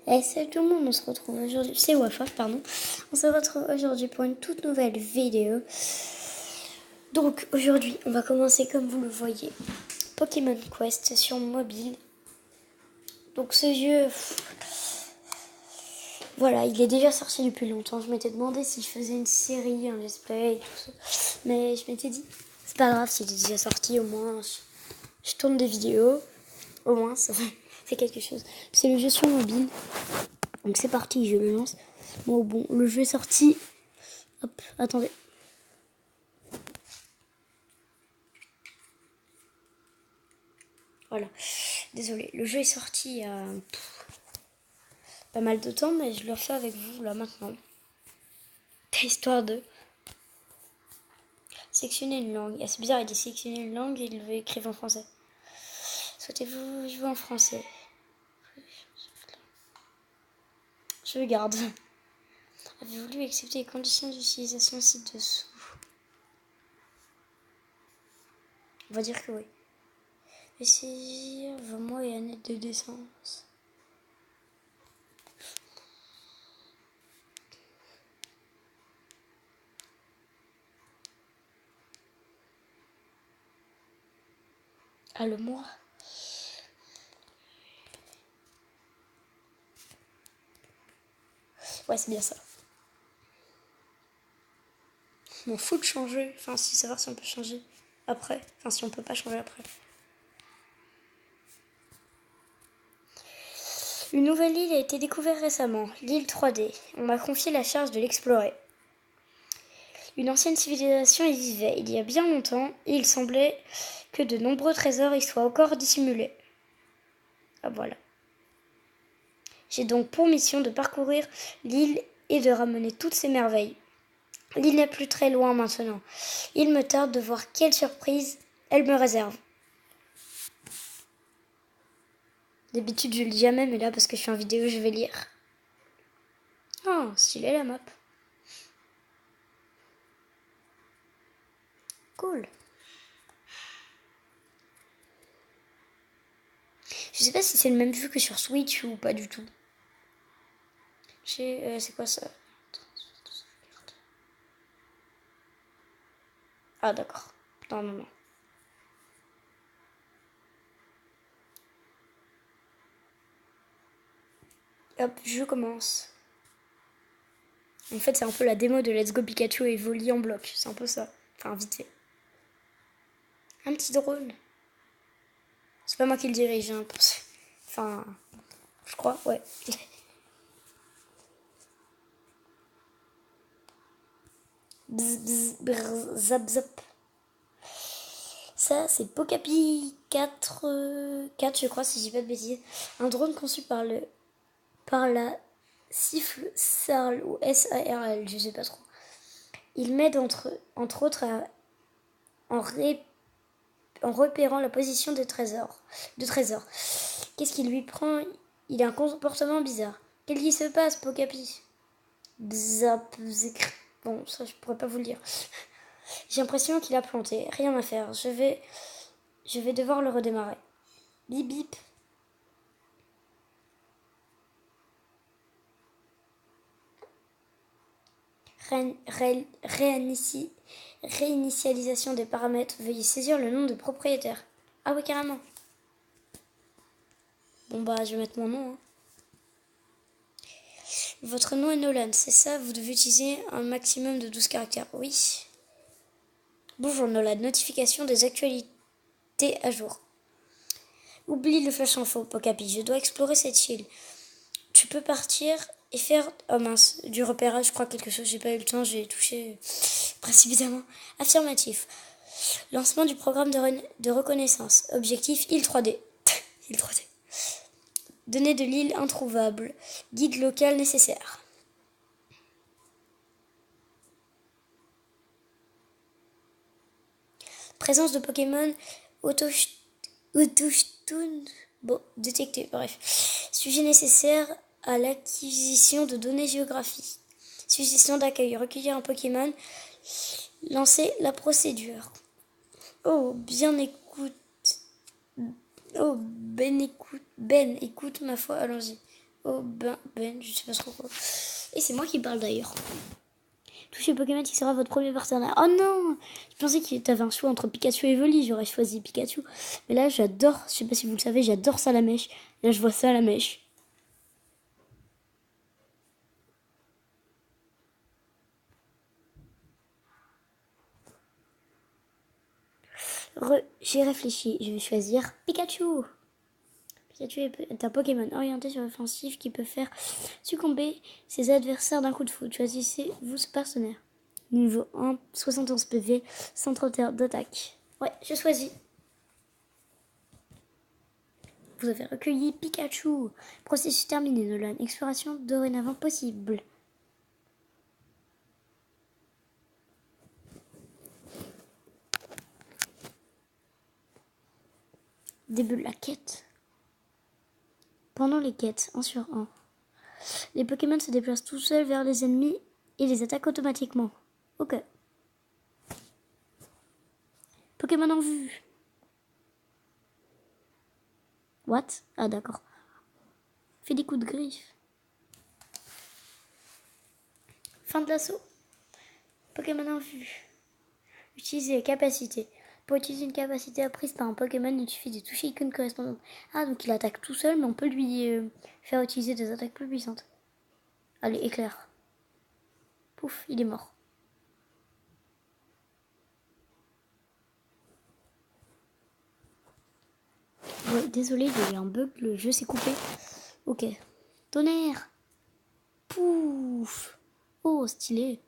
Et salut tout le monde, on se retrouve aujourd'hui, c'est Wafaf, pardon. On se retrouve aujourd'hui pour une toute nouvelle vidéo. Donc aujourd'hui, on va commencer comme vous le voyez, Pokémon Quest sur mobile. Donc ce jeu, voilà, il est déjà sorti depuis longtemps. Je m'étais demandé si je faisais une série, un let's play et tout ça. Mais je m'étais dit, c'est pas grave s'il est déjà sorti, au moins je tourne des vidéos. Au moins ça fait quelque chose. C'est le jeu sur mobile. Donc c'est parti, je le lance. Bon, le jeu est sorti. Hop, attendez. Voilà. Désolé, le jeu est sorti il y a pas mal de temps, mais je le refais avec vous là maintenant. Histoire de sélectionner une langue. Ah, c'est bizarre, il dit sélectionner une langue et il veut écrire en français. Souhaitez-vous jouer en français? Je le garde. Avez-vous voulu accepter les conditions d'utilisation ci-dessous? On va dire que oui. Saisir vos mots et années de naissance. Ah, le mois. Ouais, c'est bien ça. M'en fout de changer. Enfin, si savoir si on peut changer après. Enfin, si on peut pas changer après. Une nouvelle île a été découverte récemment, l'île 3D. On m'a confié la charge de l'explorer. Une ancienne civilisation y vivait il y a bien longtemps et il semblait que de nombreux trésors y soient encore dissimulés. Ah voilà. J'ai donc pour mission de parcourir l'île et de ramener toutes ces merveilles. L'île n'est plus très loin maintenant. Il me tarde de voir quelle surprise elle me réserve. D'habitude je lis jamais, mais là parce que je suis en vidéo je vais lire. Oh, stylé la map. Cool. Je sais pas si c'est le même vue que sur Switch ou pas du tout. C'est quoi ça? Ah d'accord. Non. Hop, je commence. En fait, c'est un peu la démo de Let's Go Pikachu et Evoli en bloc. C'est un peu ça. Enfin, vite fait. Un petit drone. C'est pas moi qui le dirige, hein. Enfin, je crois, ouais. Bzz, bzz, brr, zap, zap. Ça, c'est Pokapi 4, 4, je crois, si je dis pas de bêtises. Un drone conçu par la Siffle Sarl ou SARL, je sais pas trop. Il m'aide entre autres en repérant la position de trésor. Qu'est-ce qui lui prend? Il a un comportement bizarre. Qu'est-ce qui se passe, Pokapi? Bzap, zikr. Bon, ça, je pourrais pas vous le dire. J'ai l'impression qu'il a planté. Rien à faire. Je vais devoir le redémarrer. Bip bip. Réinitialisation des paramètres. Veuillez saisir le nom de propriétaire. Ah oui, carrément. Bon bah, je vais mettre mon nom. Hein. Votre nom est Nolan, c'est ça? Vous devez utiliser un maximum de 12 caractères. Oui. Bonjour Nolan, notification des actualités à jour. Oublie le flash info, Pokapi, je dois explorer cette île. Tu peux partir et faire... Oh mince, du repérage, je crois quelque chose, j'ai pas eu le temps, j'ai touché précipitamment. Affirmatif. Lancement du programme de reconnaissance. Objectif, île 3D. île 3D. Données de l'île introuvable. Guide local nécessaire. Présence de Pokémon Autochtone. Bon, détecté, bref. Sujet nécessaire à l'acquisition de données géographiques. Suggestion d'accueil. Recueillir un Pokémon. Lancer la procédure. Oh, bien écoute. Oh, Ben, écoute ma foi, allons-y. Oh ben, je sais pas trop quoi. Et c'est moi qui parle d'ailleurs. Touchez Pokémon qui sera votre premier partenaire. Oh non! Je pensais que t'avais un choix entre Pikachu et Evoli. J'aurais choisi Pikachu. Mais là, j'adore, je sais pas si vous le savez, j'adore Salamèche. Là, je vois Salamèche. J'ai réfléchi. Je vais choisir Pikachu. Pikachu est un Pokémon orienté sur l'offensive qui peut faire succomber ses adversaires d'un coup de foudre. Choisissez-vous ce partenaire. Niveau 1, 71 PV, 131 d'attaque. Ouais, je choisis. Vous avez recueilli Pikachu. Processus terminé, Nolan. Exploration dorénavant possible. Début de la quête. Pendant les quêtes, 1 sur 1, les Pokémon se déplacent tout seuls vers les ennemis et les attaquent automatiquement. Ok. Pokémon en vue. What? Ah d'accord. Fais des coups de griffe. Fin de l'assaut. Pokémon en vue. Utilisez les capacités. Pour utiliser une capacité apprise par un Pokémon, il suffit de toucher l'icône correspondante. Ah, donc il attaque tout seul, mais on peut lui faire utiliser des attaques plus puissantes. Allez, éclair. Pouf, il est mort. Ouais, désolé, il y a eu un bug, le jeu s'est coupé. Ok. Tonnerre. Pouf. Oh, stylé.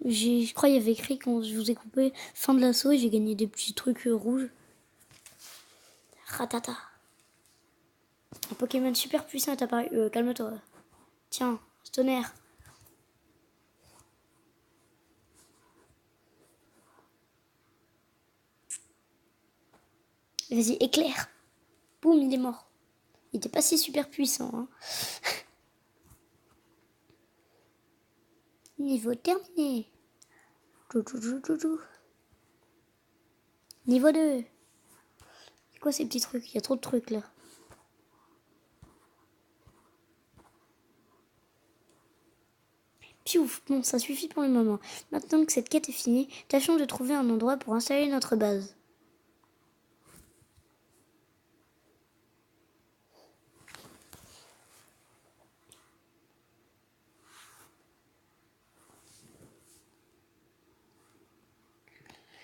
Je crois qu'il y avait écrit quand je vous ai coupé fin de l'assaut et j'ai gagné des petits trucs rouges. Ratata. Un Pokémon super puissant est apparu. Calme-toi. Tiens, tonnerre. Vas-y, éclair. Boum, il est mort. Il était pas si super puissant. Hein. Niveau terminé. Niveau 2. C'est quoi ces petits trucs? Il y a trop de trucs là. Piouf, bon, ça suffit pour le moment. Maintenant que cette quête est finie, tâchons de trouver un endroit pour installer notre base.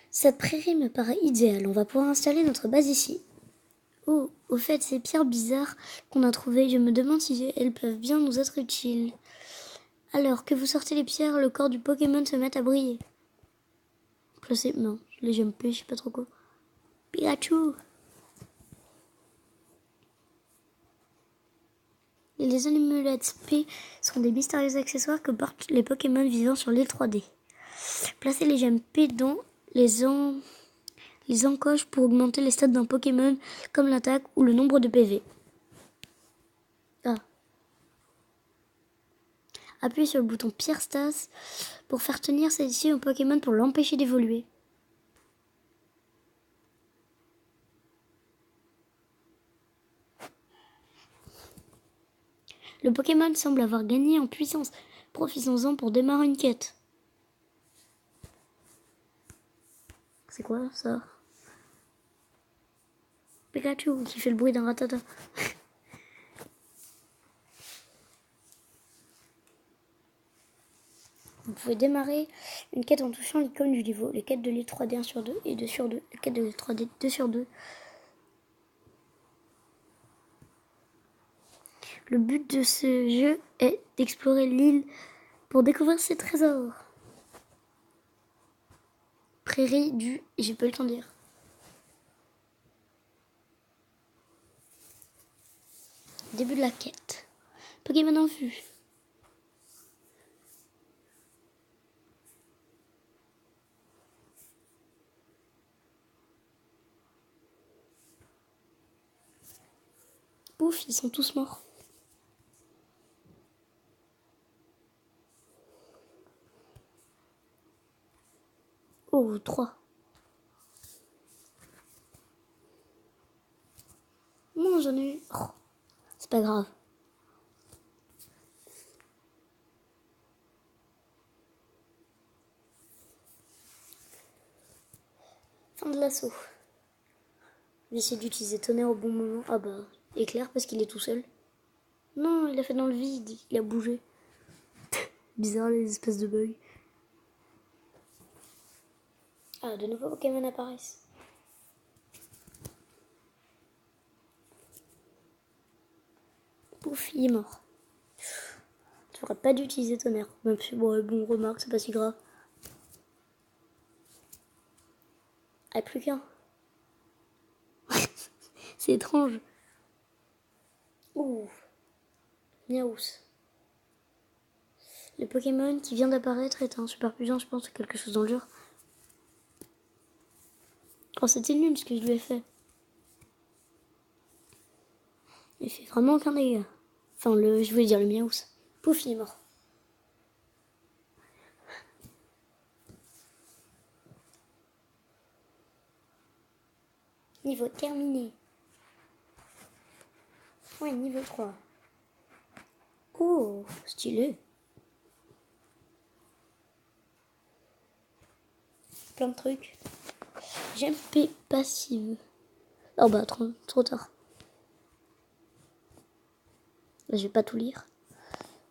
Cette prairie me paraît idéale. On va pouvoir installer notre base ici. Oh, au fait, ces pierres bizarres qu'on a trouvées, je me demande si elles peuvent bien nous être utiles. Alors que vous sortez les pierres, le corps du Pokémon se met à briller. Placez... Non, les jumpés, je sais pas trop quoi. Pikachu! Les amulettes P sont des mystérieux accessoires que portent les Pokémon vivant sur l'île 3D. Placez les gemmes P dans les encoches pour augmenter les stats d'un Pokémon comme l'attaque ou le nombre de PV. Ah. Appuyez sur le bouton Pierre Stas pour faire tenir celle-ci au Pokémon pour l'empêcher d'évoluer. Le Pokémon semble avoir gagné en puissance. Profitons-en pour démarrer une quête. C'est quoi ça? Pikachu qui fait le bruit d'un ratata. Vous pouvez démarrer une quête en touchant l'icône du niveau. Les quêtes de l'île 3D 1 sur 2 et 2 sur 2. Les quêtes de l'île 3D 2 sur 2. Le but de ce jeu est d'explorer l'île pour découvrir ses trésors. Prairie du... J'ai pas eu le temps de dire. Début de la quête. Pokémon en vue. Ouf, ils sont tous morts. Oh, 3. non, j'en ai eu. Oh, c'est pas grave. Fin de l'assaut. J'ai essayé d'utiliser tonnerre au bon moment. Ah bah, éclair parce qu'il est tout seul. Non, il a fait dans le vide. Il a bougé. Bizarre les espèces de bugs. Ah, de nouveaux Pokémon apparaissent. Pouf, il est mort. Tu n'aurais pas dû utiliser tonnerre. Même si, bon, remarque, c'est pas si grave. Ah, plus qu'un. C'est étrange. Ouh. Miaous. Le Pokémon qui vient d'apparaître est un super puissant, je pense, quelque chose dans le genre. Oh, c'était nul ce que je lui ai fait. Il fait vraiment aucun dégât. Enfin, je voulais dire le Miaous. Pouf, il est mort. Niveau terminé. Ouais, niveau 3. Oh, stylé. Plein de trucs. J'aime P passive. Oh bah, trop tard. Là, je vais pas tout lire.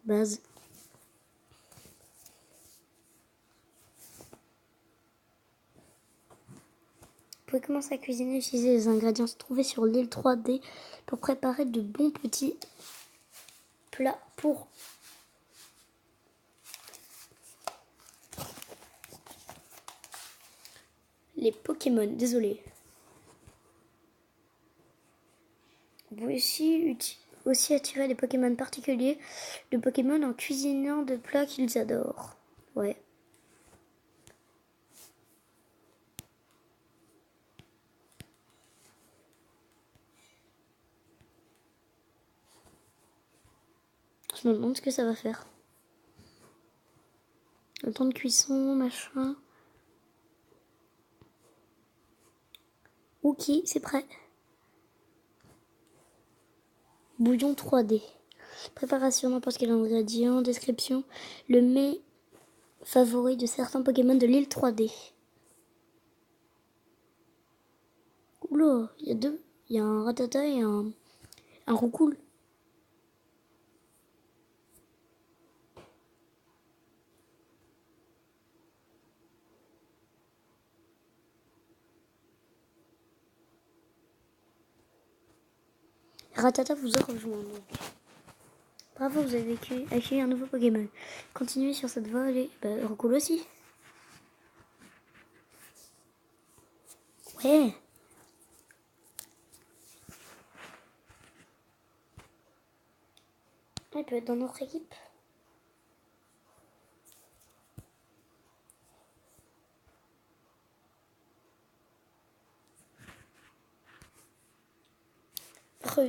Base. Vous pouvez commencer à cuisiner et utiliser les ingrédients trouvés sur l'île 3D pour préparer de bons petits plats pour les Pokémon. Désolé. Vous pouvez aussi attirer des Pokémon particuliers de Pokémon en cuisinant de plats qu'ils adorent. Ouais. Je me demande ce que ça va faire. Le temps de cuisson, machin. Ok, c'est prêt. Bouillon 3D. Préparation, n'importe quel ingrédient. Description. Le mets favori de certains Pokémon de l'île 3D. Oula, il y a deux. Il y a un Rattata et un Roucoule. Rattata vous a rejoint donc. Bravo, vous avez accueilli un nouveau Pokémon. Continuez sur cette voie et Roucoule aussi. Ouais. Il peut être dans notre équipe.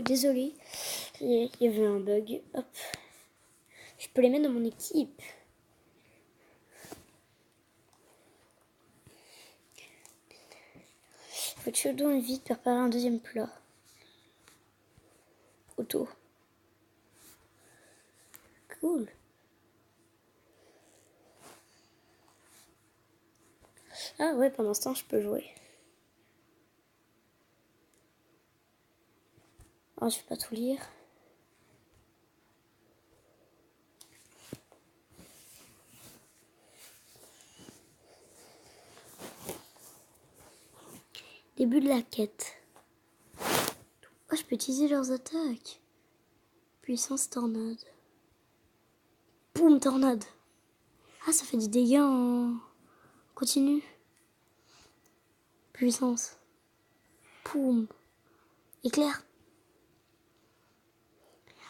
Désolé, il y avait un bug. Hop. Je peux les mettre dans mon équipe. Faut chaud d'eau et vite préparer un deuxième plat. Auto. Cool. Ah ouais, pendant ce temps, je peux jouer. Oh, je vais pas tout lire. Début de la quête. Oh, je peux utiliser leurs attaques. Puissance tornade. Boum, tornade. Ah, ça fait des dégâts en continu. Puissance. Boum. Éclair.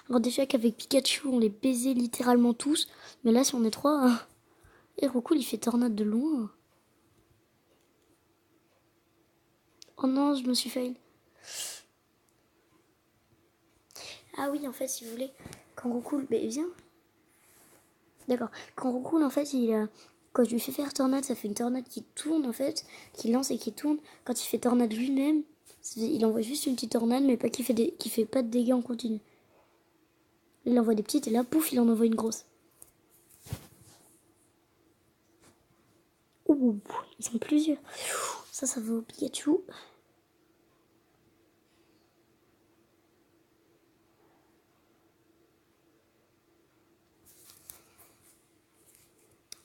Alors déjà qu'avec Pikachu, on les baisait littéralement tous. Mais là, si on est trois... Et Roucoule, il fait tornade de loin. Oh non, je me suis fail. Ah oui, en fait, si vous voulez, quand Roucoule... Mais viens. D'accord. Quand Roucoule, en fait, quand je lui fais faire tornade, ça fait une tornade qui tourne, en fait. Qui lance et qui tourne. Quand il fait tornade lui-même, Il envoie juste une petite tornade, mais pas qui fait pas de dégâts en continu. Il envoie des petites et là, pouf, il en envoie une grosse. Ouh, ils sont plusieurs. Ça va au Pikachu.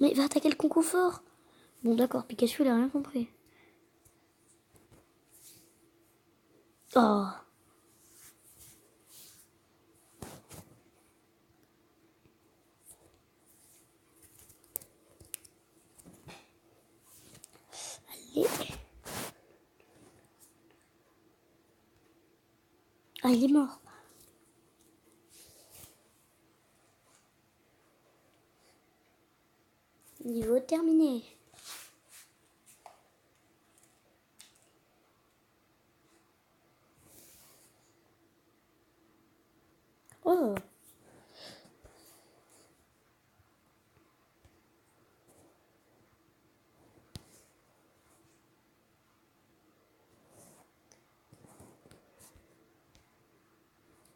Mais va attaquer le concours fort. Bon, d'accord, Pikachu, il a rien compris. Oh. Allez. Ah, il est mort. Niveau terminé. Oh.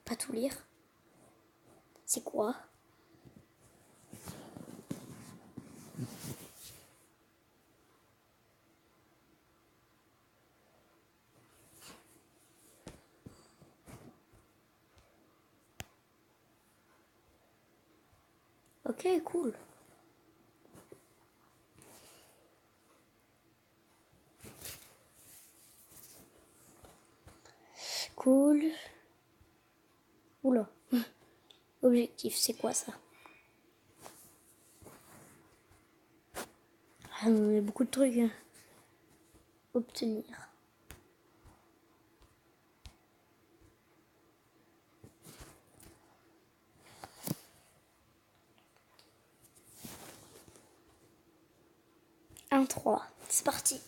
Pas tout lire. C'est quoi? Ok, cool. Cool. Oula. Objectif, c'est quoi ça? Ah, il y a beaucoup de trucs à obtenir. Un 3. C'est parti.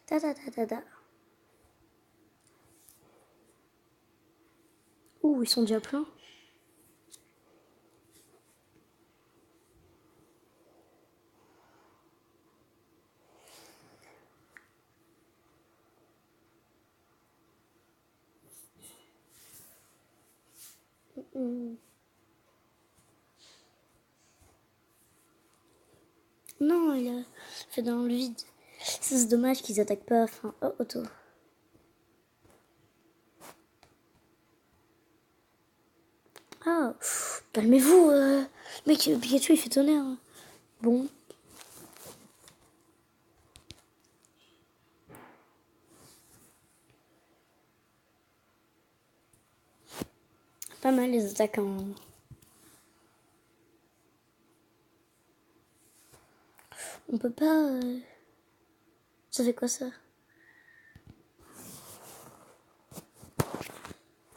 Ta ta ta ta ta. Ouh, ils sont déjà pleins. Non, il a fait dans le vide. C'est dommage qu'ils attaquent pas. Enfin, oh, auto. Ah, calmez-vous. Mec, Pikachu, il fait tonnerre. Bon. Pas mal les attaquants. On peut pas... Ça fait quoi ça?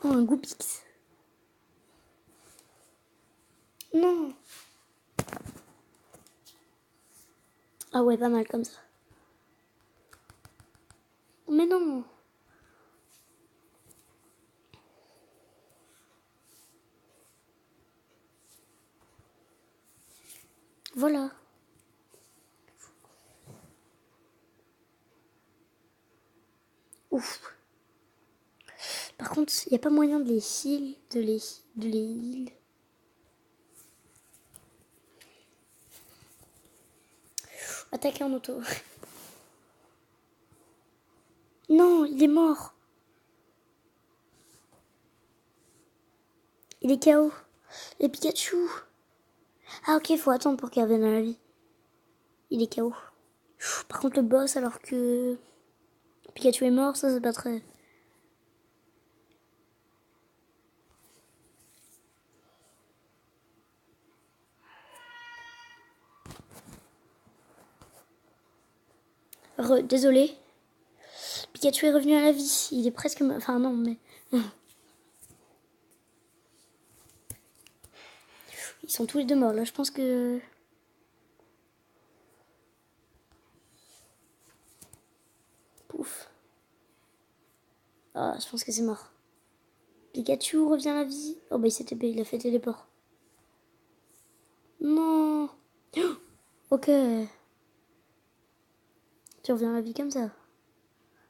Oh, un Goupix. Non. Ah ouais, pas mal comme ça. Mais non. Voilà. Ouf. Par contre, il n'y a pas moyen de les heal, de les heal. Attaquer en auto. Non, il est mort. Il est KO. Et Pikachu. Ah ok, faut attendre pour qu'il revienne à la vie. Il est KO. Par contre, le boss, alors que Pikachu est mort, ça c'est pas très... Désolé. Pikachu est revenu à la vie. Il est presque... Enfin non, mais... Ils sont tous les deux morts. Là, je pense que... Pouf. Ah, je pense que c'est mort. Pikachu revient à la vie. Oh bah il s'est TP, il a fait téléport. Non. Ok. Tu reviens à la vie comme ça.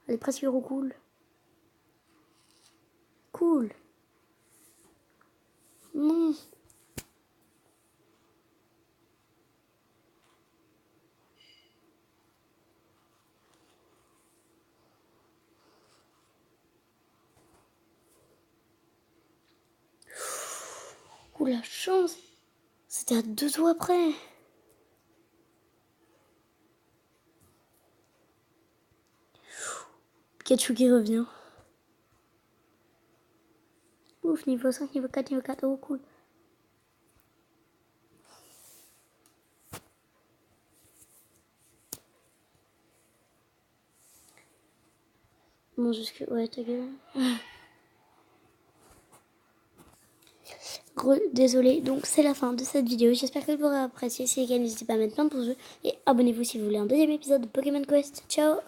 Elle est presque trop cool. Cool. Non. Oh la chance. C'était à 2 doigts après. Pikachu qui revient. Ouf, niveau 5, niveau 4, niveau 4. Oh cool. Bon, jusque... Ouais, ta gueule. Désolé, donc c'est la fin de cette vidéo. J'espère que vous aurez apprécié. Si c'est le cas, n'hésitez pas à mettre plein de pouces bleus. Et abonnez-vous si vous voulez un deuxième épisode de Pokémon Quest. Ciao!